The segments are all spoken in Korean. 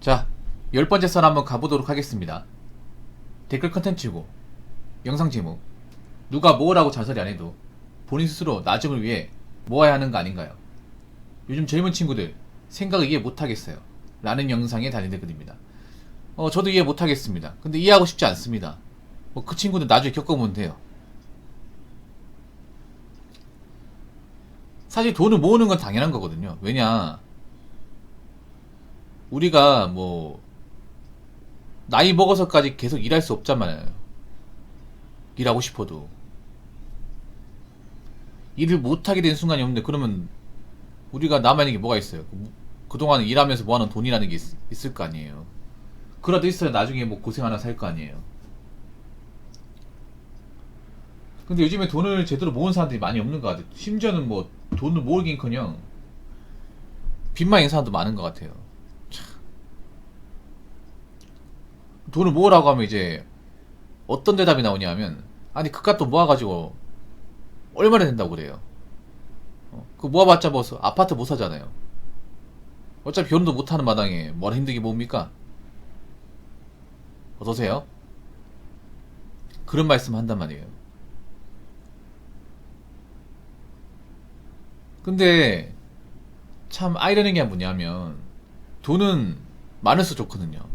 자, 10번째 선 한번 가보도록 하겠습니다. 댓글 컨텐츠고 영상 제목 누가 뭐라고 자살이 안해도 본인 스스로 나중을 위해 모아야 하는 거 아닌가요? 요즘 젊은 친구들 생각을 이해 못하겠어요 라는 영상에 달린 댓글입니다. 저도 이해 못하겠습니다. 근데 이해하고 싶지 않습니다. 그 친구들 나중에 겪어보면 돼요. 사실 돈을 모으는 건 당연한 거거든요. 왜냐, 우리가 나이 먹어서까지 계속 일할 수 없잖아요. 일하고 싶어도 일을 못하게 된 순간이 없는데, 그러면 우리가 남아있는 게 뭐가 있어요? 그동안 일하면서 모아놓은 돈이라는 게 있을 거 아니에요. 그라도 있어야 나중에 고생 하나 살 거 아니에요. 근데 요즘에 돈을 제대로 모은 사람들이 많이 없는 것 같아요. 심지어는 돈을 모으긴커녕 빚만 있는 사람도 많은 것 같아요. 참. 돈을 모으라고 하면 이제 어떤 대답이 나오냐 하면, 아니 그깟 돈 모아가지고 얼마나 된다고 그래요. 그거 모아봤자 아파트 못 사잖아요. 어차피 결혼도 못하는 마당에 뭐라 힘들게 모읍니까? 어떠세요? 그런 말씀 한단 말이에요. 근데 참 아이러니한 게 뭐냐면, 돈은 많을수록 좋거든요.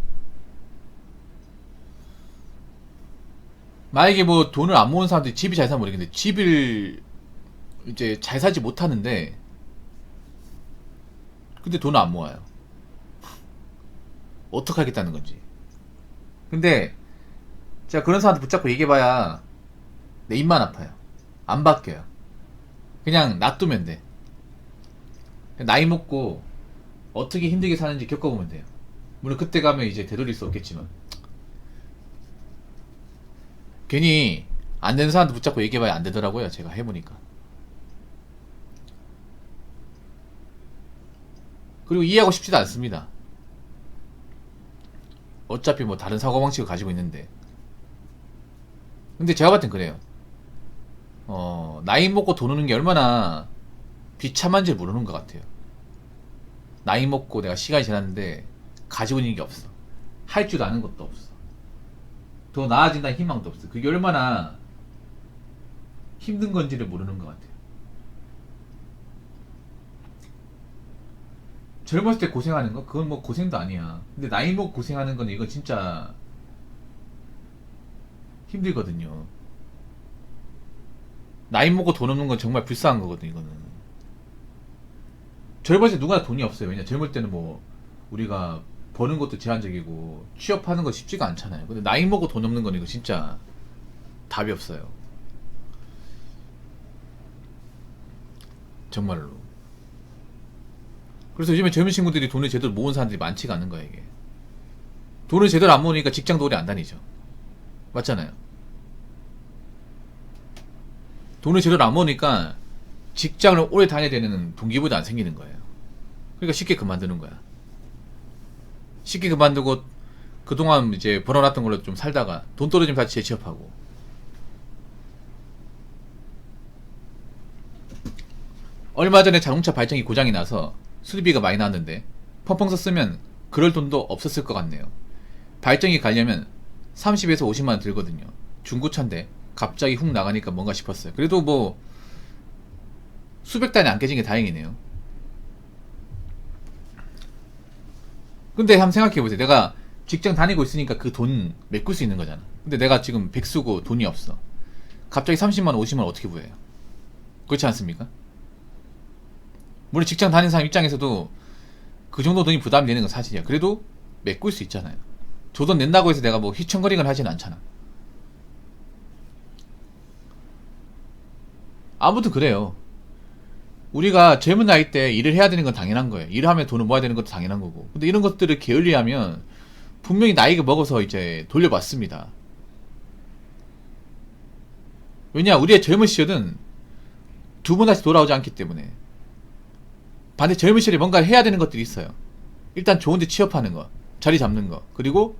만약에 돈을 안 모은 사람들이 집이 잘 사면 모르겠는데, 집을 이제 잘 살지 못하는데 근데 돈을 안 모아요. 어떡하겠다는 건지. 근데 제가 그런 사람한테 붙잡고 얘기해봐야 내 입만 아파요. 안 바뀌어요. 그냥 놔두면 돼. 나이 먹고 어떻게 힘들게 사는지 겪어보면 돼요. 물론 그때 가면 이제 되돌릴 수 없겠지만, 괜히 안 되는 사람한테 붙잡고 얘기해봐야 안 되더라고요. 제가 해보니까. 그리고 이해하고 싶지도 않습니다. 어차피 다른 사고방식을 가지고 있는데. 근데 제가 봤을 땐 그래요. 나이 먹고 돈 오는 게 얼마나 비참한지 모르는 것 같아요. 나이 먹고 내가 시간이 지났는데 가지고 있는 게 없어. 할 줄 아는 것도 없어. 더 나아진다는 희망도 없어. 그게 얼마나 힘든 건지를 모르는 것 같아요. 젊었을 때 고생하는 거? 그건 고생도 아니야. 근데 나이 먹고 고생하는 건 이건 진짜 힘들거든요. 나이 먹고 돈 없는 건 정말 불쌍한 거거든, 이거는. 젊을 때 누구나 돈이 없어요. 왜냐, 젊을 때는 우리가 버는 것도 제한적이고 취업하는 거 쉽지가 않잖아요. 근데 나이 먹고 돈 없는 건 이거 진짜 답이 없어요. 정말로. 그래서 요즘에 젊은 친구들이 돈을 제대로 모은 사람들이 많지가 않은 거야, 이게. 돈을 제대로 안 모으니까 직장도 오래 안 다니죠. 맞잖아요. 돈을 제대로 안 모으니까 직장을 오래 다녀야 되는 동기부여도 안 생기는 거예요. 그러니까 쉽게 그만두는 거야. 쉽게 그만두고 그동안 이제 벌어놨던 걸로 좀 살다가 돈 떨어지면 다시 재취업하고. 얼마 전에 자동차 발전기 고장이 나서 수리비가 많이 나왔는데 펑펑 썼으면 그럴 돈도 없었을 것 같네요. 발전기 가려면 30에서 50만원 들거든요. 중고차인데 갑자기 훅 나가니까 뭔가 싶었어요. 그래도 수백 단이 안 깨진 게 다행이네요. 근데 한번 생각해보세요. 내가 직장 다니고 있으니까 그 돈 메꿀 수 있는 거잖아. 근데 내가 지금 백수고 돈이 없어. 갑자기 30만원 50만원 어떻게 구해요? 그렇지 않습니까? 물론 직장 다니는 사람 입장에서도 그 정도 돈이 부담이 되는 건 사실이야. 그래도 메꿀 수 있잖아요. 저 돈 낸다고 해서 내가 휘청거리거나 하진 않잖아. 아무튼 그래요. 우리가 젊은 나이 때 일을 해야 되는 건 당연한 거예요. 일을 하면 돈을 모아야 되는 것도 당연한 거고. 근데 이런 것들을 게을리하면 분명히 나이가 먹어서 이제 돌려받습니다. 왜냐, 우리의 젊은 시절은 두 번 다시 돌아오지 않기 때문에. 반대 젊은 시절에 뭔가 해야 되는 것들이 있어요. 일단 좋은 데 취업하는 거, 자리 잡는 거, 그리고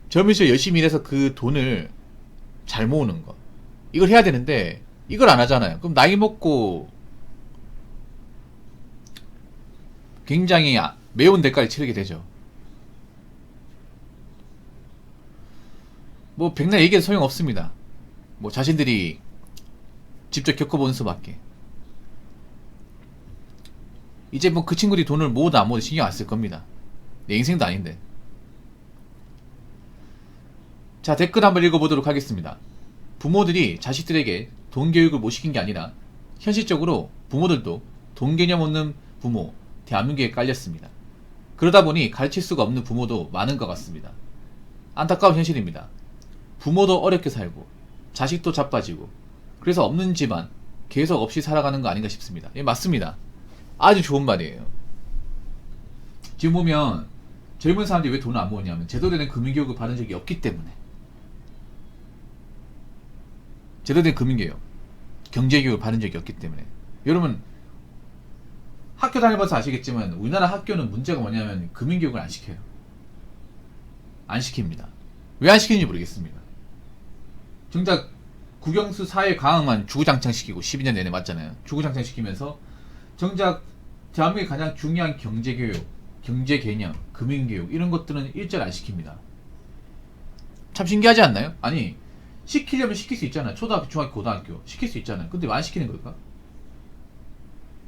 젊은 시절 열심히 일해서 그 돈을 잘 모으는 거. 이걸 해야 되는데 이걸 안 하잖아요. 그럼 나이 먹고 굉장히 매운 대가를 치르게 되죠. 뭐 백날 얘기해도 소용없습니다. 뭐 자신들이 직접 겪어보는 수밖에. 이제 뭐 그 친구들이 돈을 모으도 안 모으도 신경 안 쓸 겁니다. 내 인생도 아닌데. 자, 댓글 한번 읽어보도록 하겠습니다. 부모들이 자식들에게 돈 교육을 못 시킨 게 아니라 현실적으로 부모들도 돈 개념 없는 부모 대한민국에 깔렸습니다. 그러다 보니 가르칠 수가 없는 부모도 많은 것 같습니다. 안타까운 현실입니다. 부모도 어렵게 살고 자식도 자빠지고 그래서 없는 집안 계속 없이 살아가는 거 아닌가 싶습니다. 예, 맞습니다. 아주 좋은 말이에요. 지금 보면 젊은 사람들이 왜 돈을 안 모으냐면 제대로 된 금융교육을 받은 적이 없기 때문에. 제대로 된 금융교육, 경제교육을 받은 적이 없기 때문에. 여러분 학교 다녀봐서 아시겠지만 우리나라 학교는 문제가 뭐냐면 금융교육을 안 시켜요. 안 시킵니다. 왜 안 시키는지 모르겠습니다. 정작 국영수 사회 강화만 주구장창 시키고 12년 내내 맞잖아요. 주구장창 시키면서 정작 대한민국의 가장 중요한 경제교육, 경제개념, 금융교육 이런 것들은 일절 안 시킵니다. 참 신기하지 않나요? 아니 시키려면 시킬 수 있잖아요. 초등학교, 중학교, 고등학교 시킬 수 있잖아요. 근데 왜 안 시키는 걸까?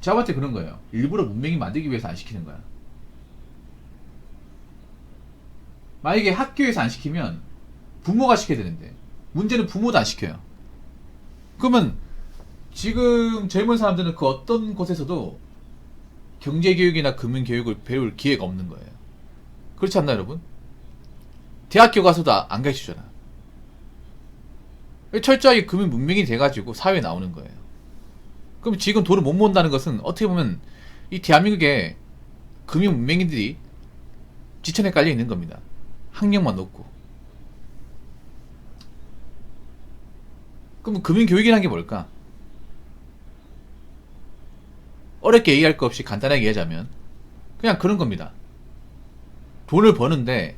제가 봤을 때 그런 거예요. 일부러 문맹이 만들기 위해서 안 시키는 거야. 만약에 학교에서 안 시키면 부모가 시켜야 되는데 문제는 부모도 안 시켜요. 그러면 지금 젊은 사람들은 그 어떤 곳에서도 경제교육이나 금융교육을 배울 기회가 없는 거예요. 그렇지 않나요, 여러분? 대학교 가서도 안 가르쳐주잖아. 철저하게 금융 문맹이 돼가지고 사회에 나오는 거예요. 그럼 지금 돈을 못 모은다는 것은 어떻게 보면 이 대한민국의 금융 문맹인들이 지천에 깔려 있는 겁니다. 학력만 높고. 그럼 금융교육이라는 게 뭘까? 어렵게 얘기할 거 없이 간단하게 얘기하자면 그냥 그런 겁니다. 돈을 버는데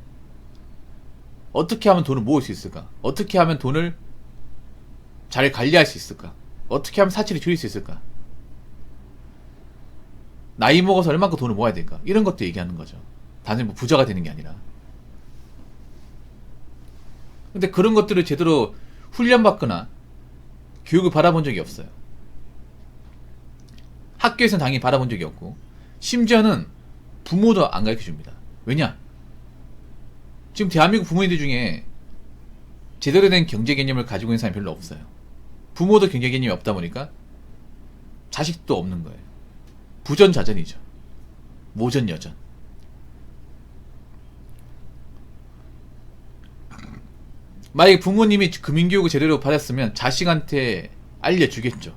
어떻게 하면 돈을 모을 수 있을까? 어떻게 하면 돈을 잘 관리할 수 있을까? 어떻게 하면 사치를 줄일 수 있을까? 나이 먹어서 얼마큼 돈을 모아야 될까? 이런 것도 얘기하는 거죠. 단순히 뭐 부자가 되는 게 아니라. 근데 그런 것들을 제대로 훈련받거나 교육을 받아본 적이 없어요. 학교에서는 당연히 받아본 적이 없고 심지어는 부모도 안 가르쳐줍니다. 왜냐? 지금 대한민국 부모님들 중에 제대로 된 경제 개념을 가지고 있는 사람이 별로 없어요. 부모도 경제 개념이 없다 보니까 자식도 없는 거예요. 부전자전이죠. 모전여전. 만약에 부모님이 금융교육을 제대로 받았으면 자식한테 알려주겠죠.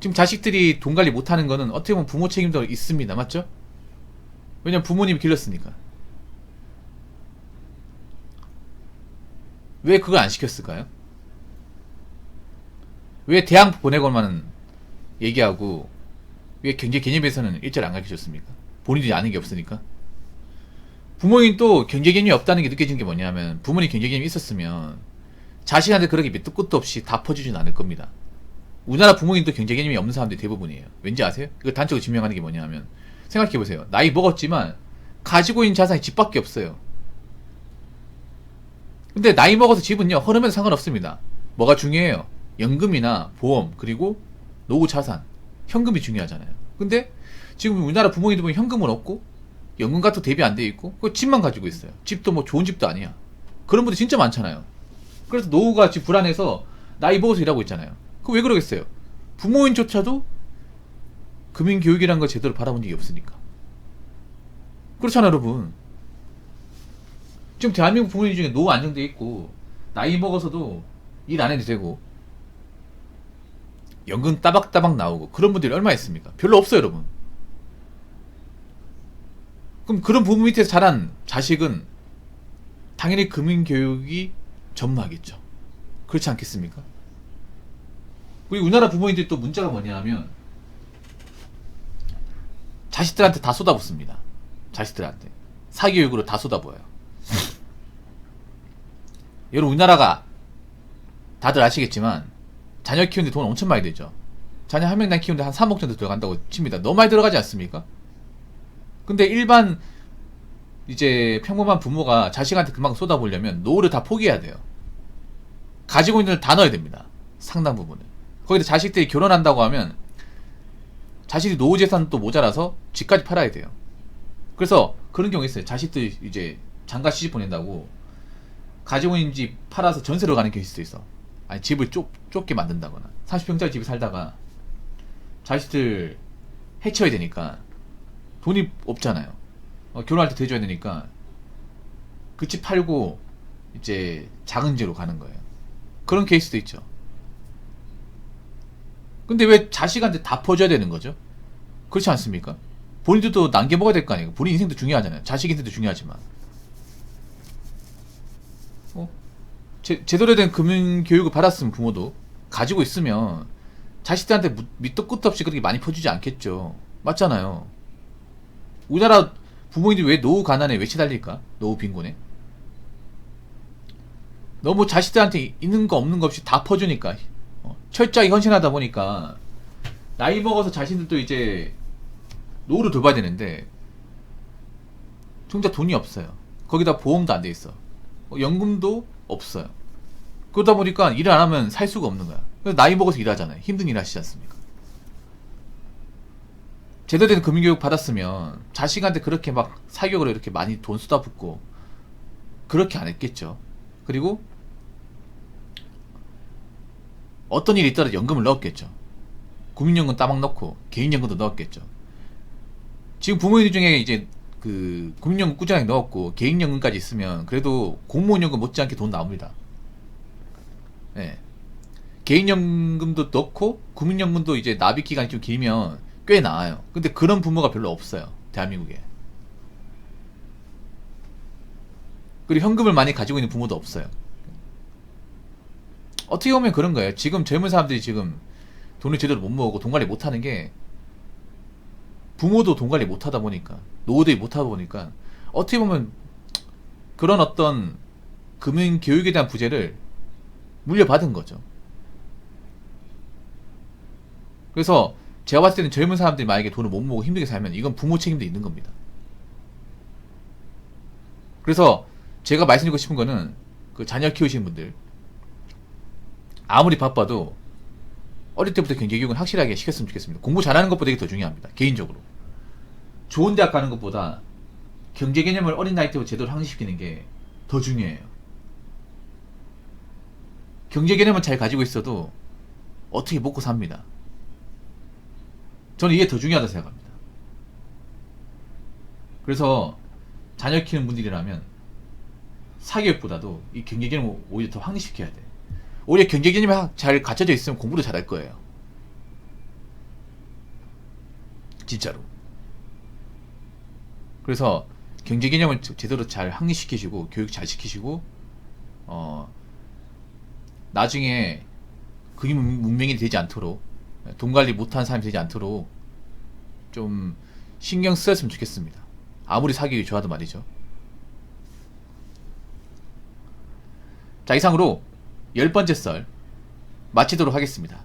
지금 자식들이 돈 관리 못하는 거는 어떻게 보면 부모 책임도 있습니다. 맞죠? 왜냐면 부모님이 길렀으니까. 왜 그걸 안 시켰을까요? 왜 대학 보내고만 얘기하고 왜 경제 개념에서는 일절 안 가르쳐줬습니까? 본인들이 아는 게 없으니까. 부모님 또 경제 개념이 없다는 게 느껴지는 게 뭐냐면 부모님 경제 개념이 있었으면 자식한테 그렇게 밑도 끝도 없이 다 퍼주진 않을 겁니다. 우리나라 부모님도 경제 개념이 없는 사람들이 대부분이에요. 왠지 아세요? 이거 단적으로 증명하는 게 뭐냐면 생각해보세요. 나이 먹었지만 가지고 있는 자산이 집밖에 없어요. 근데 나이 먹어서 집은요 흐르면 상관없습니다. 뭐가 중요해요? 연금이나 보험 그리고 노후 자산 현금이 중요하잖아요. 근데 지금 우리나라 부모님들 보면 현금은 없고 연금 같은 거 대비 안 돼 있고 그 집만 가지고 있어요. 집도 뭐 좋은 집도 아니야. 그런 분들 진짜 많잖아요. 그래서 노후가 지금 불안해서 나이 먹어서 일하고 있잖아요. 그 왜 그러겠어요? 부모님조차도 금융교육이라는 걸 제대로 받아본 적이 없으니까. 그렇잖아요, 여러분. 지금 대한민국 부모님 중에 노후 안정돼 있고 나이 먹어서도 일 안 해도 되고 연금 따박따박 나오고 그런 분들이 얼마 있습니까? 별로 없어요, 여러분. 그럼 그런 부모 밑에서 자란 자식은 당연히 금융교육이 전무하겠죠. 그렇지 않겠습니까? 우리 우리나라 부모님들이 또 문제가 뭐냐 하면 자식들한테 다 쏟아붓습니다. 자식들한테 사교육으로 다 쏟아부어요. 여러분 우리나라가 다들 아시겠지만 자녀 키우는데 돈 엄청 많이 들죠. 자녀 한 명당 키우는데 한 3억 정도 들어간다고 칩니다. 너무 많이 들어가지 않습니까? 근데 일반 이제 평범한 부모가 자식한테 그만큼 쏟아보려면 노후를 다 포기해야 돼요. 가지고 있는 걸 다 넣어야 됩니다. 상당 부분은. 거기다 자식들이 결혼한다고 하면 자식이 노후 재산도 모자라서 집까지 팔아야 돼요. 그래서 그런 경우 있어요. 자식들 이제 장가 시집 보낸다고 가지고 있는 집 팔아서 전세로 가는 경우일 수도 있어. 아니 집을 좁게 만든다거나 30평짜리 집에 살다가 자식들 해쳐야 되니까 돈이 없잖아요. 결혼할 때 대줘야 되니까 그 집 팔고 이제 작은 집으로 가는 거예요. 그런 케이스도 있죠. 근데 왜 자식한테 다 퍼줘야 되는 거죠? 그렇지 않습니까? 본인들도 남겨 먹어야 될 거 아니에요. 본인 인생도 중요하잖아요. 자식 인생도 중요하지만. 제대로 된 금융교육을 받았으면 부모도 가지고 있으면 자식들한테 밑도 끝도 없이 그렇게 많이 퍼주지 않겠죠. 맞잖아요. 우리나라 부모님들이 왜 노후 가난에 왜 시달릴까? 노후 빈곤에? 너무 자식들한테 있는 거 없는 거 없이 다 퍼주니까 철저하게 헌신하다 보니까 나이 먹어서 자신들도 이제 노후를 돌봐야 되는데 정작 돈이 없어요. 거기다 보험도 안 돼 있어. 연금도 없어요. 그러다 보니까 일을 안 하면 살 수가 없는 거야. 그래서 나이 먹어서 일하잖아요. 힘든 일 하시지 않습니까? 제대로 된 금융교육 받았으면 자식한테 그렇게 막 사교육으로 이렇게 많이 돈 쏟아붓고 그렇게 안 했겠죠. 그리고 어떤 일이 있더라도 연금을 넣었겠죠. 국민연금 따박 넣고 개인연금도 넣었겠죠. 지금 부모님 중에 이제 그 국민연금 꾸준하게 넣었고 개인연금까지 있으면 그래도 공무원연금 못지않게 돈 나옵니다. 네. 개인연금도 넣고 국민연금도 이제 납입 기간이 좀 길면 꽤 나아요. 근데 그런 부모가 별로 없어요. 대한민국에. 그리고 현금을 많이 가지고 있는 부모도 없어요. 어떻게 보면 그런 거예요. 지금 젊은 사람들이 지금 돈을 제대로 못 모으고 돈 관리 못 하는 게 부모도 돈 관리 못 하다 보니까 노후들이 못 하다 보니까 어떻게 보면 그런 어떤 금융 교육에 대한 부재를 물려받은 거죠. 그래서 제가 봤을 때는 젊은 사람들이 만약에 돈을 못 모으고 힘들게 살면 이건 부모 책임도 있는 겁니다. 그래서 제가 말씀드리고 싶은 거는 그 자녀 키우시는 분들 아무리 바빠도 어릴 때부터 경제교육은 확실하게 시켰으면 좋겠습니다. 공부 잘하는 것보다 이게 더 중요합니다. 개인적으로. 좋은 대학 가는 것보다 경제 개념을 어린 나이 때부터 제대로 확립시키는 게 더 중요해요. 경제 개념을 잘 가지고 있어도 어떻게 먹고 삽니다. 저는 이게 더 중요하다고 생각합니다. 그래서 자녀 키우는 분들이라면 사교육보다도 이 경제 개념을 오히려 더 확립시켜야 돼. 오히려 경제 개념이 잘 갖춰져 있으면 공부도 잘할 거예요. 진짜로. 그래서 경제 개념을 제대로 잘 확립시키시고 교육 잘 시키시고 나중에 그게 문명이 되지 않도록 돈 관리 못하는 사람이 되지 않도록 좀 신경 쓰였으면 좋겠습니다. 아무리 사교육이 좋아도 말이죠. 자, 이상으로 10번째 썰 마치도록 하겠습니다.